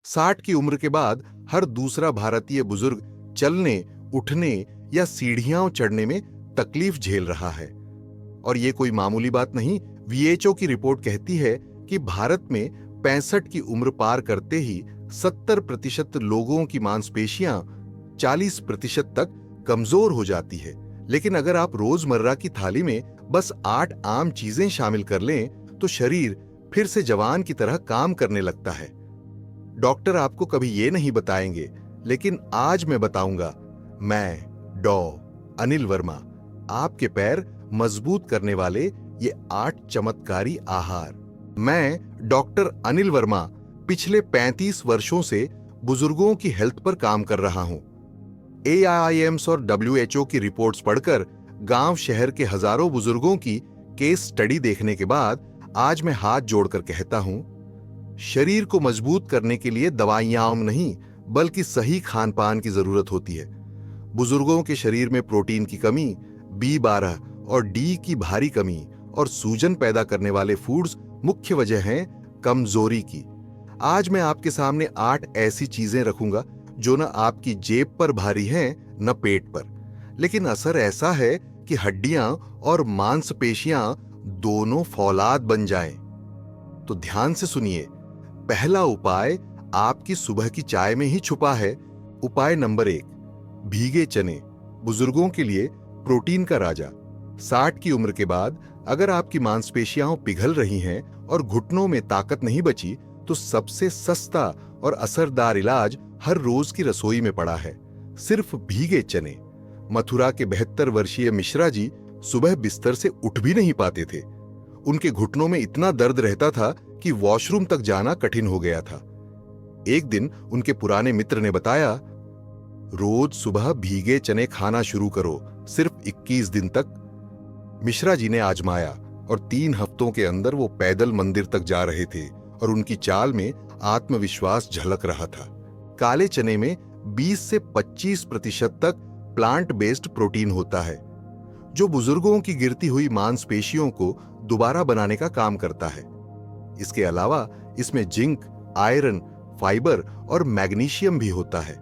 60 की उम्र के बाद हर दूसरा भारतीय बुजुर्ग चलने, उठने या सीढ़ियां चढ़ने में तकलीफ झेल रहा है। और ये कोई मामूली बात नहीं। WHO की रिपोर्ट कहती है कि भारत में 65 की उम्र पार करते ही 70% लोगों की मांसपेशियां 40% तक कमजोर हो जाती है। लेकिन अगर आप रोजमर्रा की थाली में बस 8 आम चीजें शामिल कर लें तो शरीर फिर से जवान की तरह काम करने लगता है। डॉक्टर आपको कभी ये नहीं बताएंगे, लेकिन आज मैं बताऊंगा। मैं डॉ अनिल वर्मा, आपके पैर मजबूत करने वाले ये 8 चमत्कारी आहार। मैं डॉक्टर अनिल वर्मा पिछले 35 वर्षों से बुजुर्गों की हेल्थ पर काम कर रहा हूं। AIIMS और WHO की रिपोर्ट्स पढ़कर गांव शहर के हजारों बुजुर्गों की केस स्टडी देखने के बाद आज मैं हाथ जोड़कर कहता हूं, शरीर को मजबूत करने के लिए दवाइयां नहीं, बल्कि सही खान पान की जरूरत होती है। बुजुर्गों के शरीर में प्रोटीन की कमी, B12 और D की भारी कमी और सूजन पैदा करने वाले फूड्स मुख्य वजह हैं कमजोरी की। आज मैं आपके सामने 8 ऐसी चीजें रखूंगा जो न आपकी जेब पर भारी हैं न पेट पर, लेकिन असर ऐसा है कि हड्डियां और मांसपेशियां दोनों फौलाद बन जाएं। तो ध्यान से सुनिए। पहला उपाय आपकी सुबह की चाय में ही छुपा है। उपाय नंबर 1, भीगे चने, बुजुर्गों के लिए प्रोटीन का राजा। 60 की उम्र के बाद अगर आपकी मांसपेशियां पिघल रही हैं और घुटनों में ताकत नहीं बची, तो सबसे सस्ता और असरदार इलाज हर रोज की रसोई में पड़ा है, सिर्फ भीगे चने। मथुरा के 72 वर्षीय मिश्रा जी सुबह बिस्तर से उठ भी नहीं पाते थे। उनके घुटनों में इतना दर्द रहता था कि वॉशरूम तक जाना कठिन हो गया था। एक दिन उनके पुराने मित्र ने बताया, रोज सुबह भीगे चने खाना शुरू करो, सिर्फ 21 दिन तक। मिश्रा जी ने आजमाया और 3 हफ्तों के अंदर वो पैदल मंदिर तक जा रहे थे और उनकी चाल में आत्मविश्वास झलक रहा था। काले चने में 20 से 25% तक प्लांट बेस्ड प्रोटीन होता है, जो बुजुर्गों की गिरती हुई मांसपेशियों को दोबारा बनाने का काम करता है। इसके अलावा इसमें जिंक, आयरन, फाइबर और मैग्नीशियम भी होता है,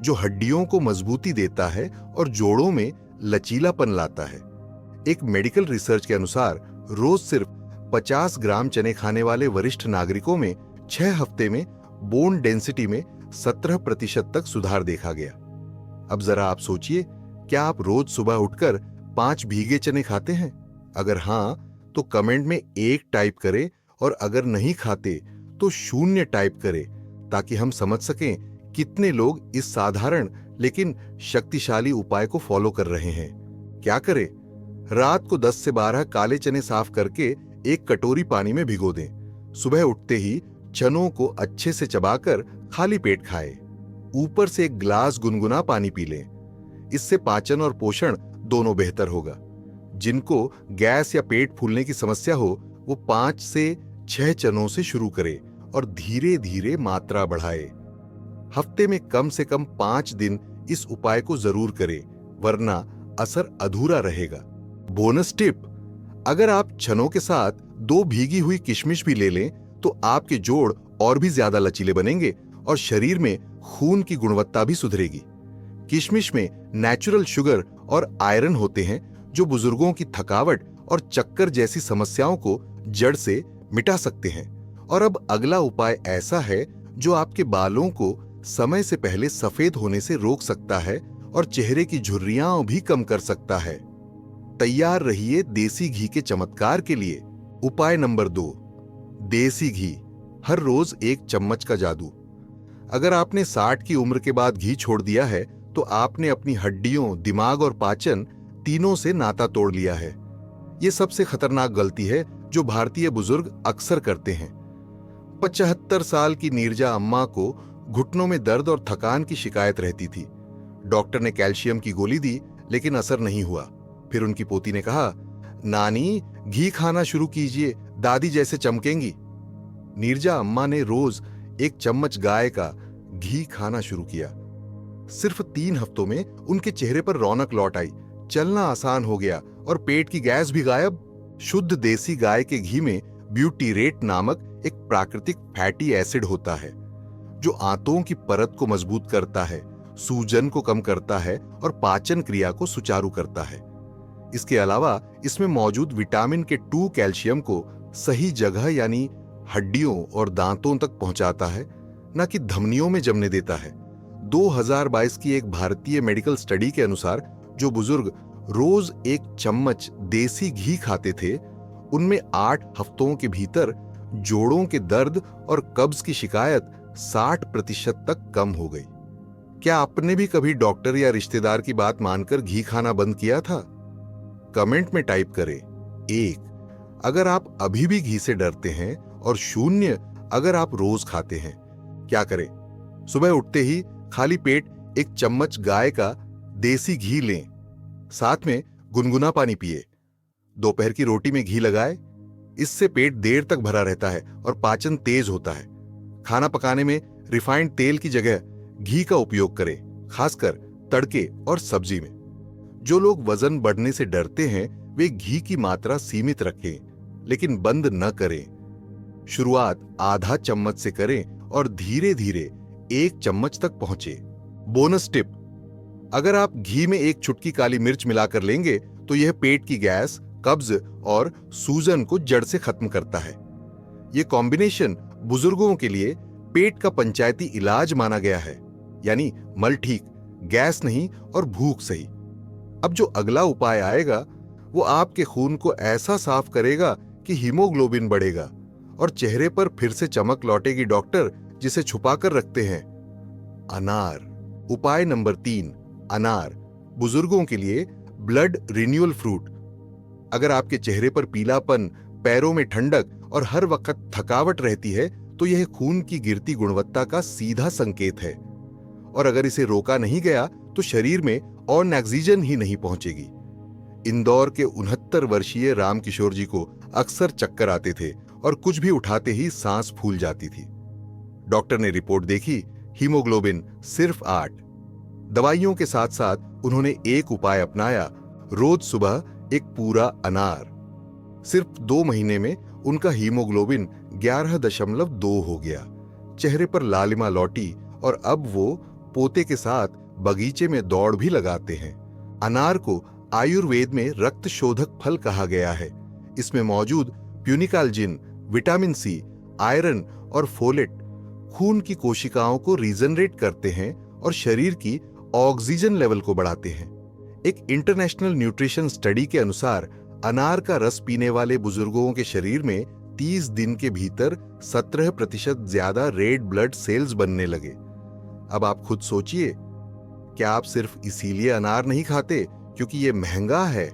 जो हड्डियों को मजबूती देता है और जोड़ों में लचीलापन लाता है। एक मेडिकल रिसर्च के अनुसार रोज सिर्फ 50 ग्राम चने खाने वाले वरिष्ठ नागरिकों में 6 हफ्ते में बोन डेंसिटी में 17% तक सुधार देखा गया। अब जरा आप सोचिए, क्या आप रोज सुबह उठकर 5 भीगे चने खाते हैं? अगर हां, तो कमेंट में 1 टाइप करें और अगर नहीं खाते तो 0 टाइप करें, ताकि हम समझ सकें कितने लोग इस साधारण लेकिन शक्तिशाली उपाय को फॉलो कर रहे हैं। क्या करें? रात को 10 से 12 काले चने साफ करके एक कटोरी पानी में भिगो दें। सुबह उठते ही चनों को अच्छे से चबाकर खाली पेट खाएं। ऊपर से 1 गिलास गुनगुना पानी पी लें। इससे पाचन और पोषण दोनों बेहतर होगा। जिनको गैस या पेट फूलने की समस्या हो, वो 5 से 6 चनों से शुरू करें और धीरे धीरे मात्रा बढ़ाएं। हफ्ते में कम से कम 5 दिन इस उपाय को जरूर करें, वरना असर अधूरा रहेगा। बोनस टिप, अगर आप चनों के साथ 2 भीगी हुई किशमिश भी ले लें तो आपके जोड़ और भी ज्यादा लचीले बनेंगे और शरीर में खून की गुणवत्ता भी सुधरेगी। किशमिश में नेचुरल शुगर और आयरन होते हैं, जो बुजुर्गों की थकावट और चक्कर जैसी समस्याओं को जड़ से मिटा सकते हैं। और अब अगला उपाय ऐसा है जो आपके बालों को समय से पहले सफेद होने से रोक सकता है और चेहरे की झुर्रियां भी कम कर सकता है। तैयार रहिए देसी घी के चमत्कार के लिए। उपाय नंबर 2, देसी घी, हर रोज 1 चम्मच का जादू। अगर आपने 60 की उम्र के बाद घी छोड़ दिया है तो आपने अपनी हड्डियों, दिमाग और पाचन तीनों से नाता तोड़ लिया है। यह सबसे खतरनाक गलती है जो भारतीय बुजुर्ग अक्सर करते हैं। 75 साल की नीरजा अम्मा को घुटनों में दर्द और थकान की शिकायत रहती थी। डॉक्टर ने कैल्शियम की गोली दी, लेकिन असर नहीं हुआ। फिर उनकी पोती ने कहा, नानी घी खाना शुरू कीजिए, दादी जैसे चमकेंगी। नीरजा अम्मा ने रोज 1 चम्मच गाय का घी खाना शुरू किया। सिर्फ 3 हफ्तों में उनके चेहरे पर रौनक लौट आई, चलना आसान हो गया और पेट की गैस भी गायब। शुद्ध देसी गाय के घी में ब्यूटीरेट नामक एक प्राकृतिक फैटी एसिड होता है, जो आंतों की परत को मजबूत करता है, सूजन को कम करता है और पाचन क्रिया को सुचारू करता है। इसके अलावा इसमें मौजूद विटामिन के 2 कैल्शियम को सही जगह यानी हड्डियों और दांतों तक पहुंचाता है, न कि धमनियों में जमने देता है। 2022 की एक भारतीय मेडिकल स्टडी के अनुसार जो बुजुर्ग रोज 1 चम्मच देसी घी खाते थे, उनमें 8 हफ्तों के भीतर जोड़ों के दर्द और कब्ज की शिकायत 60% तक कम हो गई। क्या आपने भी कभी डॉक्टर या रिश्तेदार की बात मानकर घी खाना बंद किया था? कमेंट में टाइप करें 1 अगर आप अभी भी घी से डरते हैं और 0 अगर आप रोज खाते हैं। क्या करें? सुबह उठते ही खाली पेट 1 चम्मच गाय का देसी घी लें, साथ में गुनगुना पानी पिए। दोपहर की रोटी में घी लगाए, इससे पेट देर तक भरा रहता है और पाचन तेज होता है। खाना पकाने में रिफाइंड तेल की जगह घी का उपयोग करें, खासकर तड़के और सब्जी में। जो लोग वजन बढ़ने से डरते हैं वे घी की मात्रा सीमित रखें, लेकिन बंद न करें। शुरुआत आधा चम्मच से करें और धीरे धीरे 1 चम्मच तक पहुंचे। बोनस टिप, अगर आप घी में 1 चुटकी काली मिर्च मिलाकर लेंगे तो यह पेट की गैस, कब्ज और सूजन को जड़ से खत्म करता है। यह कॉम्बिनेशन बुजुर्गों के लिए पेट का पंचायती इलाज माना गया है, यानी मल ठीक, गैस नहीं और भूख सही। अब जो अगला उपाय आएगा वो आपके खून को ऐसा साफ करेगा कि हीमोग्लोबिन बढ़ेगा और चेहरे पर फिर से चमक लौटेगी डॉक्टर, जिसे छुपाकर रखते हैं। अनार। उपाय नंबर 3, अनार बुजुर्गों के लिए ब्लड रिन्यूअल फ्रूट। अगर आपके चेहरे पर पीलापन, पैरों में ठंडक और हर वक्त थकावट रहती है तो यह खून की गिरती गुणवत्ता का सीधा संकेत है। और अगर इसे रोका नहीं गया तो शरीर में और ऑक्सीजन ही नहीं पहुंचेगी। इंदौर के 69 वर्षीय रामकिशोर जी को अक्सर चक्कर आते थे और कुछ भी उठाते ही सांस फूल जाती थी। डॉक्टर ने रिपोर्ट देखी, हीमोग्लोबिन सिर्फ 8। दवाइयों के साथ साथ उन्होंने एक उपाय अपनाया, रोज सुबह 1 पूरा अनार। सिर्फ 2 महीने में उनका हीमोग्लोबिन 11.2 हो गया। चेहरे पर लालिमा लौटी और अब वो पोते के साथ बगीचे में दौड़ भी लगाते हैं। अनार को आयुर्वेद में रक्त शोधक फल कहा गया है। इसमें मौजूद प्यूनिकाल्जिन, विटामिन सी, आयरन और फोलेट खून की कोशिकाओं को रीजनरेट करते हैं और शरीर की ऑक्सीजन लेवल को बढ़ाते हैं। एक इंटरनेशनल न्यूट्रिशन स्टडी के अनुसार अनार का रस पीने वाले बुजुर्गों के शरीर में 30 दिन के भीतर 17% ज्यादा रेड ब्लड सेल्स बनने लगे। अब आप खुद सोचिए, क्या आप सिर्फ इसीलिए अनार नहीं खाते क्योंकि ये महंगा है?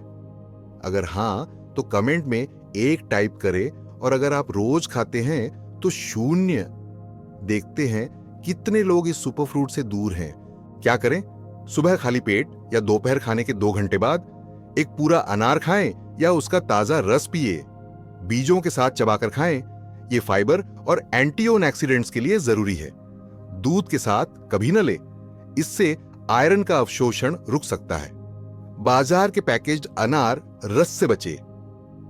अगर हां तो कमेंट में 1 टाइप करें, और अगर आप रोज खाते हैं तो 0। देखते हैं कितने लोग इस सुपरफ्रूट से दूर हैं। क्या करें? सुबह खाली पेट या दोपहर खाने के 2 घंटे बाद 1 पूरा अनार खाएं या उसका ताजा रस पिए। बीजों के साथ चबाकर खाएं, ये फाइबर और एंटीऑक्सीडेंट्स के लिए जरूरी है। दूध के साथ कभी न ले, इससे आयरन का अवशोषण रुक सकता है। बाजार के पैकेज्ड अनार रस से बचे,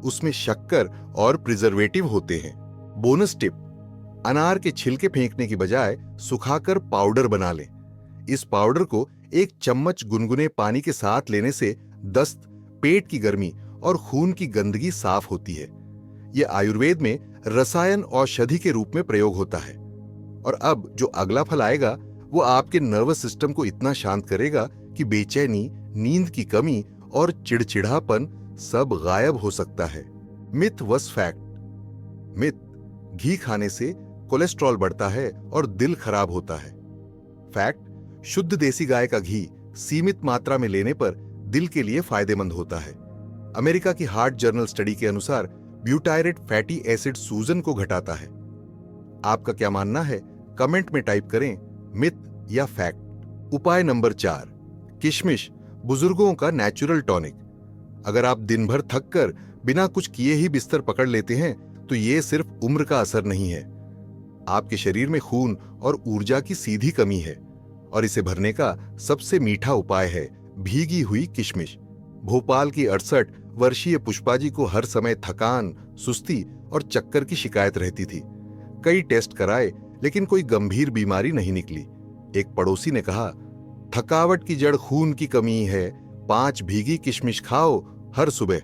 उसमें शक्कर और प्रिजर्वेटिव होते हैं। बोनस टिप, अनार के छिलके फेंकने की बजाय सुखाकर पाउडर बना लें। इस पाउडर को 1 चम्मच गुनगुने पानी के साथ लेने से दस्त, पेट की गर्मी और खून की गंदगी साफ होती है। यह आयुर्वेद में रसायन औषधि के रूप में प्रयोग होता है। और अब जो अगला फल आएगा वो आपके नर्वस सिस्टम को इतना शांत करेगा कि बेचैनी, नींद की कमी और चिड़चिड़ापन सब गायब हो सकता है। मिथ वस फैक्ट। मिथ, घी खाने से कोलेस्ट्रॉल बढ़ता है और दिल खराब होता है। फैक्ट, शुद्ध देसी गाय का घी सीमित मात्रा में लेने पर दिल के लिए फायदेमंद होता है। अमेरिका की हार्ट जर्नल स्टडी के अनुसार ब्यूटायरेट फैटी एसिड सूजन को घटाता है। आपका क्या मानना है? कमेंट में टाइप करें मिथ या फैक्ट। उपाय नंबर 4, किशमिश बुजुर्गों का नेचुरल टॉनिक। अगर आप दिन भर थक कर बिना कुछ किए ही बिस्तर पकड़ लेते हैं तो ये सिर्फ उम्र का असर नहीं है, आपके शरीर में खून और ऊर्जा की सीधी कमी है। और इसे भरने का सबसे मीठा उपाय है भीगी हुई किशमिश। भोपाल की 68 वर्षीय पुष्पा जी को हर समय थकान, सुस्ती और चक्कर की शिकायत रहती थी। कई टेस्ट कराए लेकिन कोई गंभीर बीमारी नहीं निकली। एक पड़ोसी ने कहा, थकावट की जड़ खून की कमी है, 5 भीगी किशमिश खाओ हर सुबह।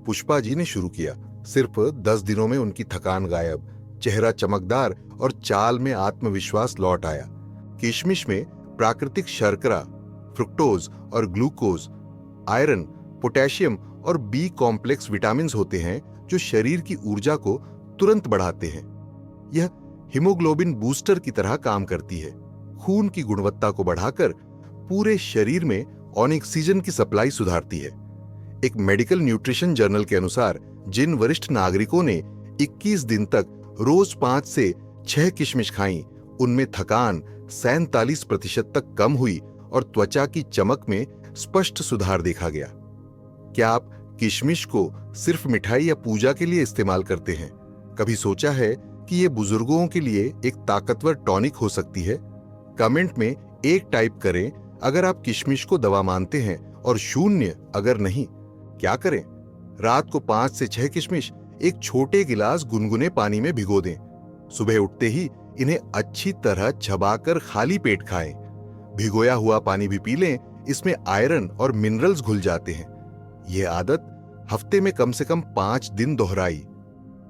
पुष्पा जी ने शुरू किया। सिर्फ 10 दिनों में उनकी थकान गायब, चेहरा चमकदार और चाल में आत्मविश्वास लौट आया। किशमिश में प्राकृतिक शर्करा, फ्रुक्टोज और ग्लूकोज, आयरन, पोटेशियम और बी कॉम्प्लेक्स विटामिन होते हैं जो शरीर की ऊर्जा को तुरंत बढ़ाते हैं। यह हीमोग्लोबिन बूस्टर की तरह काम करती है, खून की गुणवत्ता को बढ़ाकर पूरे शरीर में ऑक्सीजन की सप्लाई सुधारती है। एक मेडिकल न्यूट्रिशन जर्नल के अनुसार जिन वरिष्ठ नागरिकों ने 21 दिन तक रोज 5 से 6 किशमिश खाई, उनमें थकान 47% तक कम हुई और त्वचा की चमक में स्पष्ट सुधार देखा गया। क्या आप किशमिश को सिर्फ मिठाई या पूजा के लिए इस्तेमाल करते हैं? कभी सोचा है कि ये बुजुर्गों के लिए एक ताकतवर टॉनिक हो सकती है? कमेंट में 1 टाइप करें अगर आप किशमिश को दवा मानते हैं और 0 अगर नहीं। क्या करें? रात को 5 से 6 किशमिश एक छोटे गिलास गुनगुने पानी में भिगो दें। सुबह उठते ही इन्हें अच्छी तरह चबाकर खाली पेट खाएं। भिगोया हुआ पानी भी पी लें, इसमें आयरन और मिनरल्स घुल जाते हैं। यह आदत हफ्ते में कम से कम 5 दिन दोहराई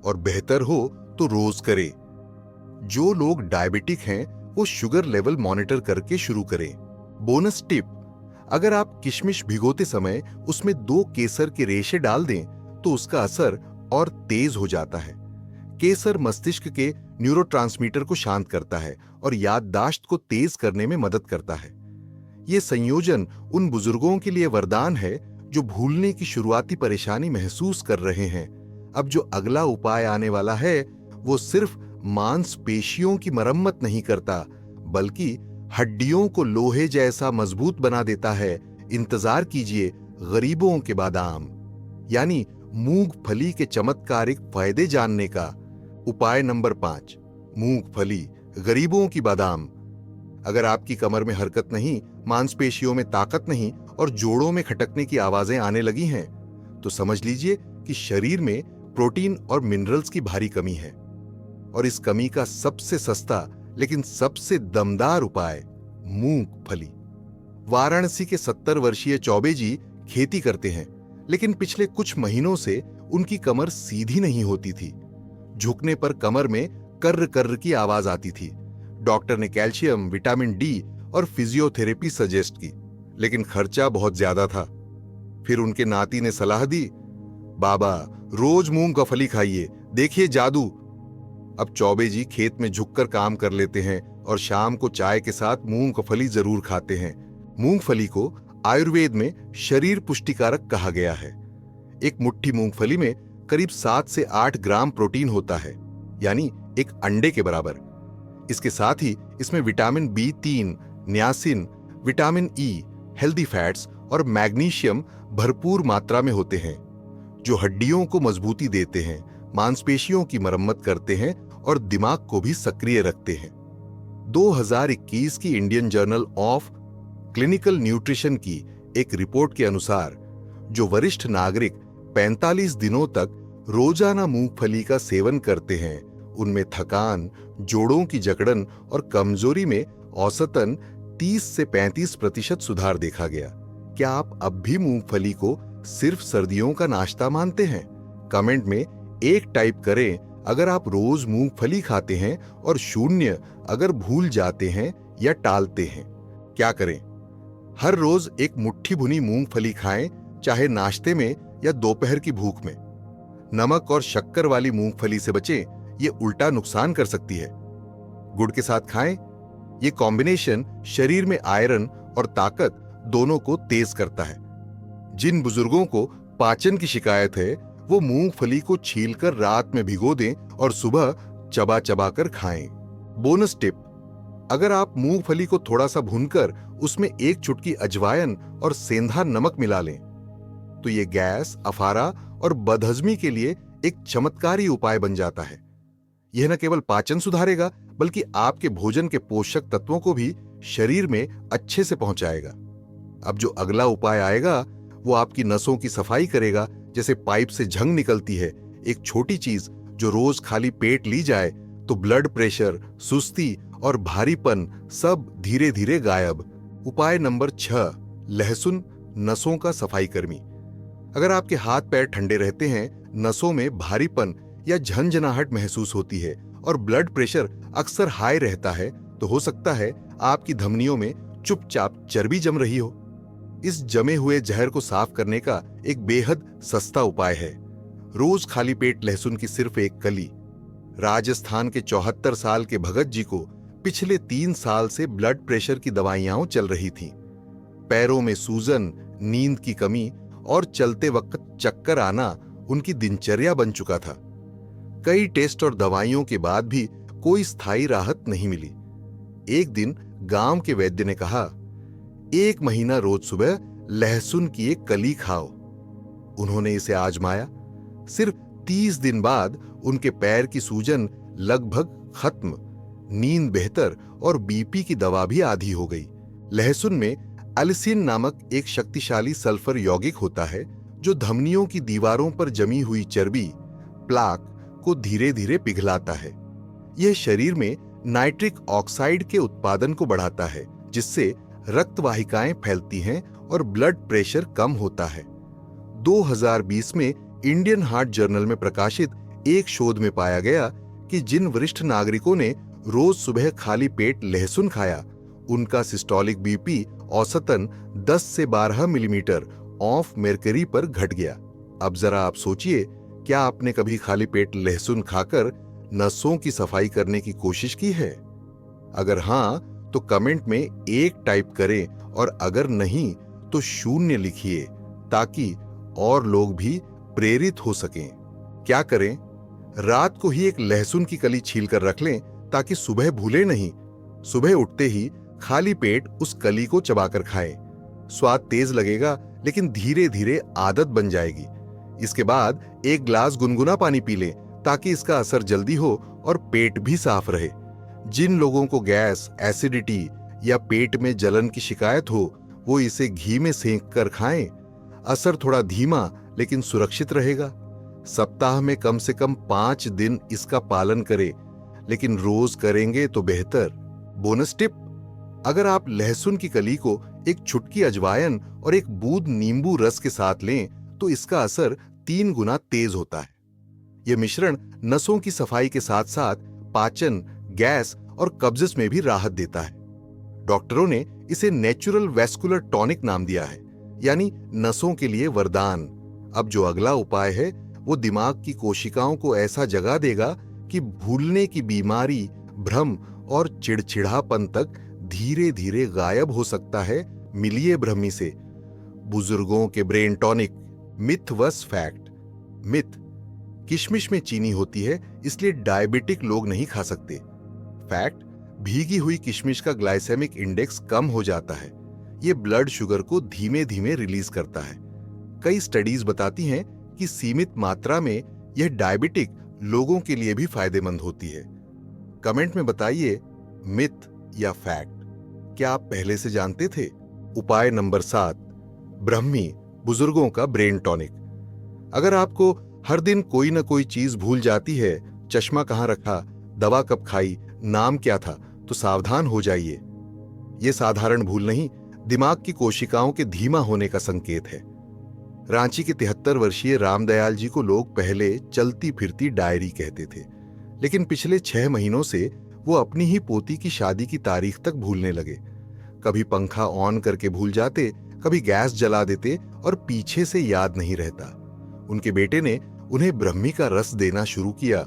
और बेहतर हो तो रोज करें। जो लोग डायबिटिक हैं वो शुगर लेवल मॉनिटर करके शुरू करें। बोनस टिप, अगर आप किशमिश भिगोते समय उसमें 2 केसर के रेशे डाल दें तो उसका असर और तेज हो जाता है। केसर मस्तिष्क के न्यूरोट्रांसमीटर को शांत करता है और याददाश्त को तेज करने में मदद करता है। यह संयोजन उन बुजुर्गों के लिए वरदान है जो भूलने की शुरुआती परेशानी महसूस कर रहे हैं। अब जो अगला उपाय आने वाला है वो सिर्फ मांसपेशियों की मरम्मत नहीं करता, बल्कि हड्डियों को लोहे जैसा मजबूत बना देता है। इंतजार कीजिए गरीबों के बादाम, यानी मूंगफली के चमत्कारिक फायदे जानने का। उपाय नंबर 5, मूंगफली, गरीबों की बादाम। अगर आपकी कमर में हरकत नहीं, मांसपेशियों में ताकत नहीं और जोड़ों में खटकने की आवाजें आने लगी हैं, तो समझ लीजिए कि शरीर में प्रोटीन और मिनरल्स की भारी कमी है। और इस कमी का सबसे सस्ता लेकिन सबसे दमदार उपाय मूंगफली। वाराणसी के 70 वर्षीय चौबे जी खेती करते हैं, लेकिन पिछले कुछ महीनों से उनकी कमर सीधी नहीं होती थी। झुकने पर कमर में कर्र कर्र की आवाज आती थी। डॉक्टर ने कैल्शियम, विटामिन डी और फिजियोथेरेपी सजेस्ट की, लेकिन खर्चा बहुत ज्यादा था। फिर उनके नाती ने सलाह दी, बाबा रोज मूंगफली खाइए, देखिए जादू। अब चौबे जी खेत में झुककर काम कर लेते हैं और शाम को चाय के साथ मूंगफली जरूर खाते हैं। मूंगफली को आयुर्वेद में शरीर पुष्टिकारक कहा गया है। एक मुट्ठी मूंगफली में करीब 7 से 8 ग्राम प्रोटीन होता है, यानी एक अंडे के बराबर। इसके साथ ही इसमें vitamin B3, niacin, vitamin E, healthy fats और मैग्नीशियम भरपूर मात्रा में होते हैं, जो हड्डियों को मजबूती देते हैं, मांसपेशियों की मरम्मत करते हैं और दिमाग को भी सक्रिय रखते हैं। 2021 की Indian journal of clinical nutrition की एक रिपोर्ट के अनुसार जो वरिष्ठ नागरिक 45 दिनों तक रोजाना मूंगफली का सेवन करते हैं, उनमें थकान, जोड़ों की जकड़न और कमजोरी में औसतन 30 से 35% सुधार देखा गया। क्या आप अब भी मूंगफली को सिर्फ सर्दियों का नाश्ता मानते हैं? कमेंट में 1 टाइप करें अगर आप रोज मूंगफली खाते हैं और 0 अगर भूल जाते हैं या टालते हैं। क्या करें? हर रोज एक मुट्ठी भुनी मूंगफली खाएं, चाहे नाश्ते में या दोपहर की भूख में। नमक और शक्कर वाली मूंगफली से बचें, ये उल्टा नुकसान कर सकती है। गुड़ के साथ खाएं, ये कॉम्बिनेशन शरीर में आयरन और ताकत दोनों को तेज करता है। जिन बुजुर्गों को पाचन की शिकायत है, वो मूंगफली को छीलकर रात में भिगो दें और सुबह चबा चबा कर खाएं। बोनस टिप, अगर आप मूंगफली को थोड़ा सा भूनकर उसमें 1 चुटकी अजवाइन और सेंधा नमक मिला लें, तो ये गैस, अफारा और बदहजमी के लिए एक चमत्कारी उपाय बन जाता है। यह न केवल पाचन सुधारेगा, बल्कि आपके भोजन के पोषक तत्वों को भी शरीर में अच्छे से पहुंचाएगा। अब जो अगला उपाय आएगा वो आपकी नसों की सफाई करेगा। जैसे पाइप से झंग निकलती है, एक छोटी चीज जो रोज खाली पेट ली जाए तो ब्लड प्रेशर, सुस्ती और भारीपन सब धीरे धीरे गायब। उपाय नंबर 6, लहसुन नसों का सफाई कर्मी। अगर आपके हाथ पैर ठंडे रहते हैं, नसों में भारीपन या झंझनाहट महसूस होती है और ब्लड प्रेशर अक्सर हाई रहता है, तो हो सकता है आपकी धमनियों में चुपचाप चर्बी जम रही हो। इस जमे हुए जहर को साफ करने का एक बेहद सस्ता उपाय है, रोज खाली पेट लहसुन की सिर्फ एक कली। राजस्थान के 74 साल के भगत जी को पिछले 3 साल से ब्लड प्रेशर की दवाइयां चल रही थीं। पैरों में सूजन, नींद की कमी और चलते वक्त चक्कर आना उनकी दिनचर्या बन चुका था। कई टेस्ट और दवाइयों के बाद भी कोई स्थायी राहत नहीं मिली। एक दिन गांव के वैद्य ने कहा, 1 महीना रोज सुबह लहसुन की एक कली खाओ। उन्होंने इसे आजमाया। सिर्फ 30 दिन बाद उनके पैर की सूजन लगभग खत्म, नींद बेहतर और बीपी की दवा भी आधी हो गई। लहसुन में अलिसिन नामक एक शक्तिशाली सल्फर यौगिक होता है जो धमनियों की दीवारों पर जमी हुई चर्बी, प्लाक को धीरे धीरे पिघलाता है। यह शरीर में नाइट्रिक ऑक्साइड के उत्पादन को बढ़ाता है, जिससे रक्त वाहिकाएं फैलती हैं और ब्लड प्रेशर कम होता है। 2020 में इंडियन हार्ट जर्नल में प्रकाशित एक शोध में पाया गया कि जिन वरिष्ठ नागरिकों ने रोज सुबह खाली पेट लहसुन खाया, उनका सिस्टोलिक बीपी औसतन 10 से 12 मिलीमीटर ऑफ मेर्करी पर घट गया। अब जरा आप सोचिए, क्या आपने कभी खाली पेट लहसुन खाकर नसों की सफाई करने की कोशिश की है? अगर हां, तो कमेंट में 1 टाइप करें और अगर नहीं तो 0 लिखिए, ताकि और लोग भी प्रेरित हो सकें। क्या करें? रात को ही एक लहसुन की कली छील कर रख लें, ताकि सुबह भूले नहीं। सुबह उठते ही खाली पेट उस कली को चबाकर खाएं। स्वाद तेज लगेगा, लेकिन धीरे धीरे आदत बन जाएगी। इसके बाद 1 गिलास गुनगुना पानी पी लें, ताकि इसका असर जल्दी हो और पेट भी साफ रहे। जिन लोगों को गैस, एसिडिटी या पेट में जलन की शिकायत हो, वो इसे घी में सेंक कर खाएं। असर थोड़ा धीमा लेकिन सुरक्षित रहेगा। सप्ताह में कम से कम 5 दिन इसका पालन करें, लेकिन रोज करेंगे तो बेहतर। बोनस टिप, अगर आप लहसुन की कली को एक चुटकी अजवायन और एक बूंद नींबू रस के साथ लें, तो इसका असर 3 गुना तेज होता है। यह मिश्रण नसों की सफाई के साथ साथ पाचन, गैस और कब्जियत में भी राहत देता है। डॉक्टरों ने इसे नेचुरल वैस्कुलर टॉनिक नाम दिया है, यानी नसों के लिए वरदान। अब जो अगला उपाय है, वो दिमाग की कोशिकाओं को ऐसा जगा देगा कि भूलने की बीमारी, भ्रम और चिड़चिड़ापन तक धीरे धीरे गायब हो सकता है। मिलिए ब्रह्मी से। बुजुर्गों के ब्रेन टॉनिक, मिथ वस फैक्ट। मिथ, किशमिश में चीनी होती है, इसलिए डायबिटिक लोग नहीं खा सकते। फैक्ट, भीगी हुई किशमिश का ग्लाइसेमिक इंडेक्स कम हो जाता है। यह ब्लड शुगर को धीमे धीमे रिलीज करता है। कई स्टडीज बताती हैं कि सीमित मात्रा में यह डायबिटिक लोगों के लिए भी फायदेमंद होती है। कमेंट में बताइए, मिथ या फैक्ट, क्या आप पहले से जानते थे? उपाय नंबर 7, ब्रह्मी, बुजुर्गों का ब्रेन टॉनिक। अगर आपको हर दिन कोई ना कोई चीज भूल जाती है, चश्मा कहां रखा, दवा कब खाई, नाम क्या था, तो सावधान हो जाइए। यह साधारण भूल नहीं, दिमाग की कोशिकाओं के धीमा होने का संकेत है। रांची के 73 वर्षीय रामदयाल जी को लोग पहले चलती फिरती डायरी कहते थे, लेकिन पिछले 6 महीनों से वो अपनी ही पोती की शादी की तारीख तक भूलने लगे। कभी पंखा ऑन करके भूल जाते, कभी गैस जला देते और पीछे से याद नहीं रहता। उनके बेटे ने उन्हें ब्रह्मी का रस देना शुरू किया,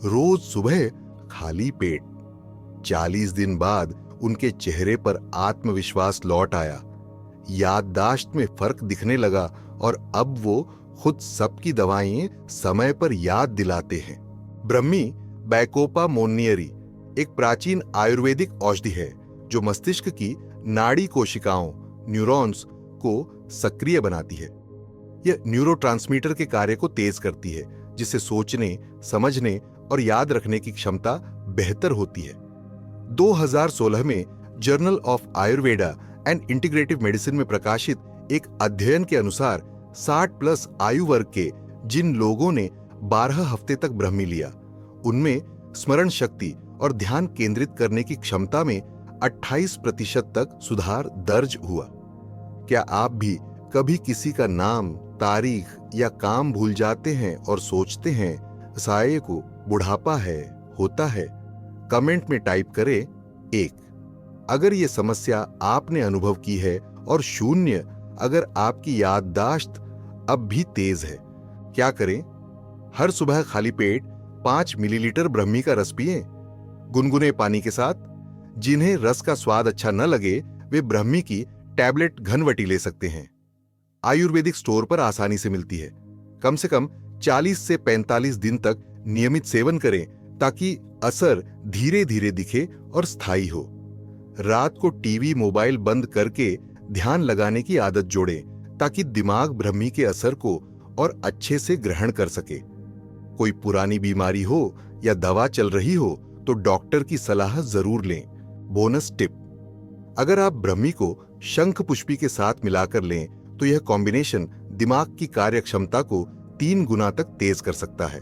रोज सुबह खाली पेट। 40 दिन बाद उनके चेहरे पर आत्मविश्वास लौट आया, याददाश्त में फर्क दिखने लगा और अब वो खुद सबकी दवाएं समय पर याद दिलाते हैं। ब्रह्मी बैकोपा मोनियरी एक प्राचीन आयुर्वेदिक औषधि है जो मस्तिष्क की नाड़ी कोशिकाओं, न्यूरॉन्स को सक्रिय बनाती है। यह न्यूरोट्रांसमीटर के कार्य को तेज करती है, जिससे सोचने, समझने और याद रखने की क्षमता बेहतर होती है। 2016 में journal of Ayurveda and integrative medicine में प्रकाशित एक अध्ययन के अनुसार 60+ आयु वर्ग के जिन लोगों ने 12 हफ्ते तक ब्रह्मी लिया, उनमें स्मरण शक्ति और ध्यान केंद्रित करने की क्षमता में 28% तक सुधार दर्ज हुआ। क्या आप भी कभी किसी का नाम, तारीख या काम भूल जाते हैं और सोचते हैं शायद को बुढ़ापा है, होता है? कमेंट में टाइप करें 1 अगर ये समस्या आपने अनुभव की है और 0 अगर आपकी याददाश्त अब भी तेज है। क्या करें? हर सुबह खाली पेट 5 मिलीलीटर ब्रह्मी का रस पिएं, गुनगुने पानी के साथ। जिन्हें रस का स्वाद अच्छा न लगे वे ब्रह्मी की टैबलेट घनवटी ले सकते हैं। आयुर्वेदिक स्टोर पर आसानी से मिलती है। कम से कम 40 से 45 दिन तक नियमित सेवन करें ताकि असर धीरे धीरे दिखे और स्थायी हो। रात को टीवी, मोबाइल बंद करके ध्यान लगाने की आदत जोड़ें ताकि दिमाग ब्रह्मी के असर को और अच्छे से ग्रहण कर सके। कोई पुरानी बीमारी हो या दवा चल रही हो तो डॉक्टर की सलाह जरूर लें। बोनस टिप, अगर आप ब्रह्मी को शंख पुष्पी के साथ मिलाकर लें तो यह कॉम्बिनेशन दिमाग की कार्यक्षमता को 3 गुना तक तेज कर सकता है।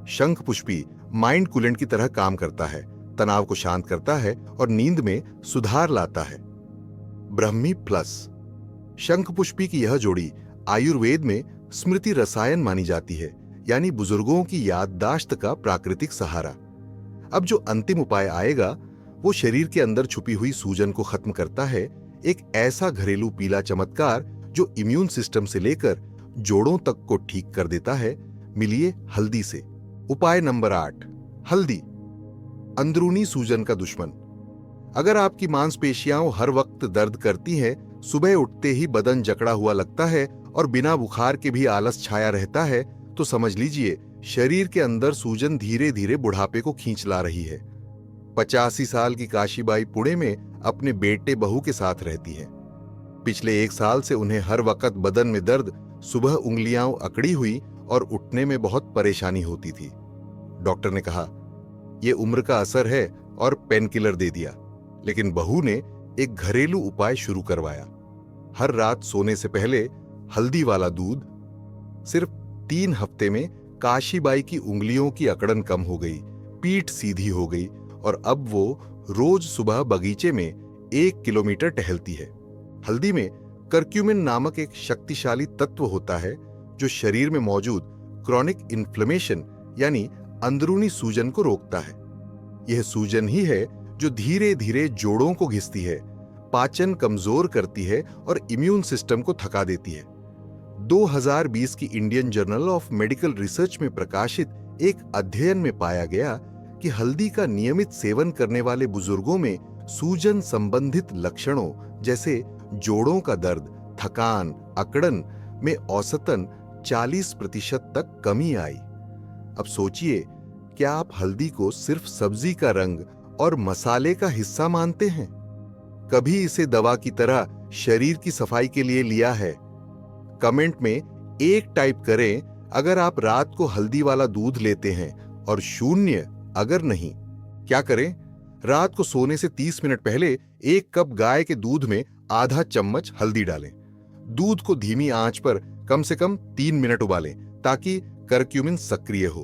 शंख पुष्पी माइंड कूलेंट की तरह काम करता है, तनाव को शांत करता है और नींद में सुधार लाता है। ब्रह्मी प्लस शंख पुष्पी की यह जोड़ी आयुर्वेद में स्मृति रसायन मानी जाती है, यानी बुजुर्गों की याददाश्त का प्राकृतिक सहारा। अब जो अंतिम उपाय आएगा वो शरीर के अंदर छुपी हुई सूजन को खत्म करता है। एक ऐसा घरेलू पीला चमत्कार जो इम्यून सिस्टम से लेकर जोड़ों तक को ठीक कर देता है। मिलिए हल्दी से। उपाय नंबर 8, हल्दी, अंदरूनी सूजन का दुश्मन। अगर आपकी मांसपेशियां हर वक्त दर्द करती हैं, सुबह उठते ही बदन जकड़ा हुआ लगता है और बिना बुखार के भी आलस छाया रहता है, तो समझ लीजिए शरीर के अंदर सूजन धीरे धीरे बुढ़ापे को खींच ला रही है। 85 साल की काशीबाई पुणे में अपने बेटे बहू के साथ रहती है। पिछले 1 साल से उन्हें हर वक्त बदन में दर्द, सुबह उंगलियां अकड़ी हुई और उठने में बहुत परेशानी होती थी। डॉक्टर ने कहा यह उम्र का असर है और पेन किलर दे दिया, लेकिन बहू ने एक घरेलू उपाय शुरू करवाया। हर रात सोने से पहले हल्दी वाला दूध। सिर्फ 3 हफ्ते में काशीबाई की उंगलियों की अकड़न कम हो गई, पीठ सीधी हो गई और अब वो रोज सुबह बगीचे में 1 किलोमीटर टहलती है। हल्दी में करक्यूमिन नामक एक शक्तिशाली तत्व होता है जो शरीर में मौजूद क्रॉनिक इन्फ्लेमेशन यानी अंदरूनी सूजन को रोकता है। यह सूजन ही है जो धीरे धीरे जोड़ों को घिसती है, पाचन कमजोर करती है और इम्यून सिस्टम को थका देती है। 2020 की Indian journal of medical research में प्रकाशित एक अध्ययन में पाया गया कि हल्दी का नियमित सेवन करने वाले बुजुर्गों में सूजन संबंधित लक्षणों जैसे जोड़ों का दर्द, थकान, अकड़न में औसतन 40% तक कमी आई। अब सोचिए, क्या आप हल्दी को सिर्फ सब्जी का रंग और मसाले का हिस्सा मानते हैं? कभी इसे दवा की तरह शरीर की सफाई के लिए लिया है? कमेंट में 1 टाइप करें अगर आप रात को हल्दी वाला दूध लेते हैं और 0 अगर नहीं। क्या करें? रात को सोने से 30 मिनट पहले 1 कप गाय के दूध में आधा चम्मच हल्दी डालें। दूध को धीमी आंच पर कम से कम 3 मिनट उबालें ताकि करक्यूमिन सक्रिय हो।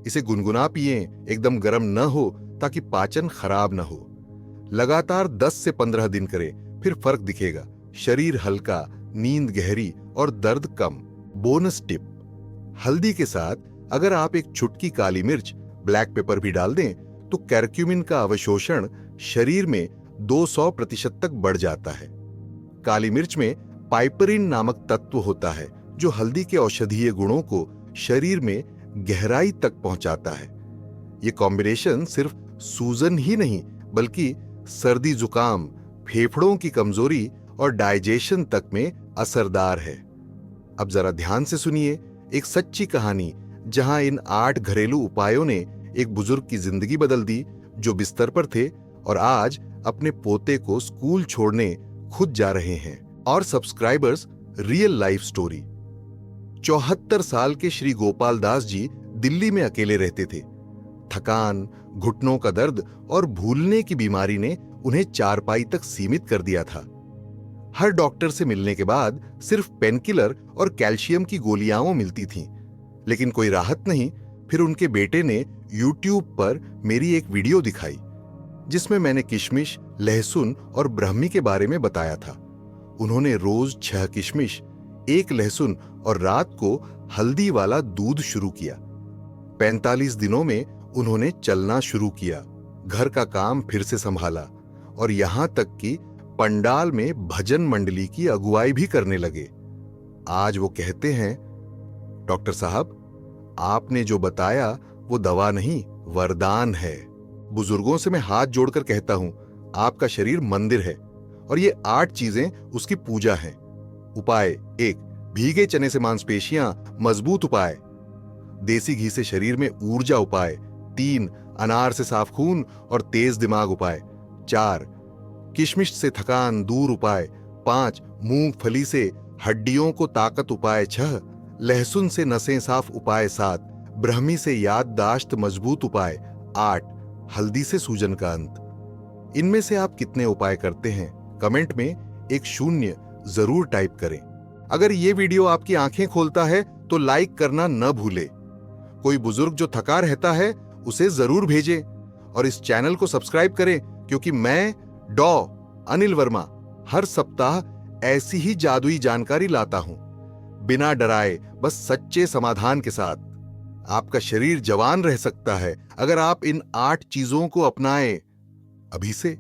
इसे गुनगुना पिएं, एकदम गर्म न हो ताकि पाचन खराब न हो। लगातार 10 से 15 दिन करें, फिर फर्क दिखेगा। शरीर हल्का, नींद गहरी और दर्द कम। बोनस टिप, हल्दी के साथ अगर आप एक चुटकी काली मिर्च, ब्लैक पेपर भी डाल दें तो करक्यूमिन का अवशोषण शरीर में 200% तक बढ़ जाता है। काली मिर्च में पाइपरिन नामक तत्व होता है जो हल्दी के औषधीय गुणों को शरीर में गहराई तक पहुंचाता है। यह कॉम्बिनेशन सिर्फ सूजन ही नहीं बल्कि सर्दी, जुकाम, फेफड़ों की कमजोरी और डाइजेशन तक में असरदार है। अब जरा ध्यान से सुनिए एक सच्ची कहानी जहां इन 8 घरेलू उपायों ने एक बुजुर्ग की जिंदगी बदल दी जो बिस्तर पर थे और आज अपने पोते को स्कूल छोड़ने खुद जा रहे हैं। और सब्सक्राइबर्स, रियल लाइफ स्टोरी। 74 साल के श्री गोपाल दास जी दिल्ली में अकेले रहते थे। थकान, घुटनों का दर्द और भूलने की बीमारी ने उन्हें चारपाई तक सीमित कर दिया था। हर डॉक्टर से मिलने के बाद सिर्फ पेनकिलर और कैल्शियम की गोलियां मिलती थीं, लेकिन कोई राहत नहीं। फिर उनके बेटे ने YouTube पर मेरी एक वीडियो दिखाई जिसमें मैंने किशमिश, लहसुन और ब्राह्मी के बारे में बताया था। उन्होंने रोज 6 किशमिश, 1 लहसुन और रात को हल्दी वाला दूध शुरू किया। 45 दिनों में उन्होंने चलना शुरू किया, घर का काम फिर से संभाला और यहां तक कि पंडाल में भजन मंडली की अगुवाई भी करने लगे। आज वो कहते हैं, डॉक्टर साहब, आपने जो बताया वो दवा नहीं, वरदान है। बुजुर्गों से मैं हाथ जोड़कर कहता हूं, आपका शरीर मंदिर है और ये 8 चीजें उसकी पूजा हैं। उपाय 1, भीगे चने से मांसपेशियां मजबूत उपाय। देसी घी से शरीर में ऊर्जा उपाय। 3, अनार से साफ खून और तेज दिमाग उपाय। 4, किशमिश से थकान दूर उपाय। 5, मूंगफली से हड्डियों को ताकत उपाय। 6, लहसुन से नसें साफ उपाय। 7, ब्राह्मी से याददाश्त मजबूत उपाय। 8, हल्दी से सूजन का अंत। इनमें से आप कितने उपाय करते हैं? कमेंट में एक 0 जरूर टाइप करें। अगर ये वीडियो आपकी आंखें खोलता है तो लाइक करना न भूले। कोई बुजुर्ग जो थका रहता है उसे जरूर भेजें और इस चैनल को सब्सक्राइब करें, क्योंकि मैं डॉ अनिल वर्मा हर सप्ताह ऐसी ही जादुई जानकारी लाता हूं, बिना डराए, बस सच्चे समाधान के साथ। आपका शरीर जवान रह सकता है अगर आप इन 8 चीजों को अपनाएं अभी से।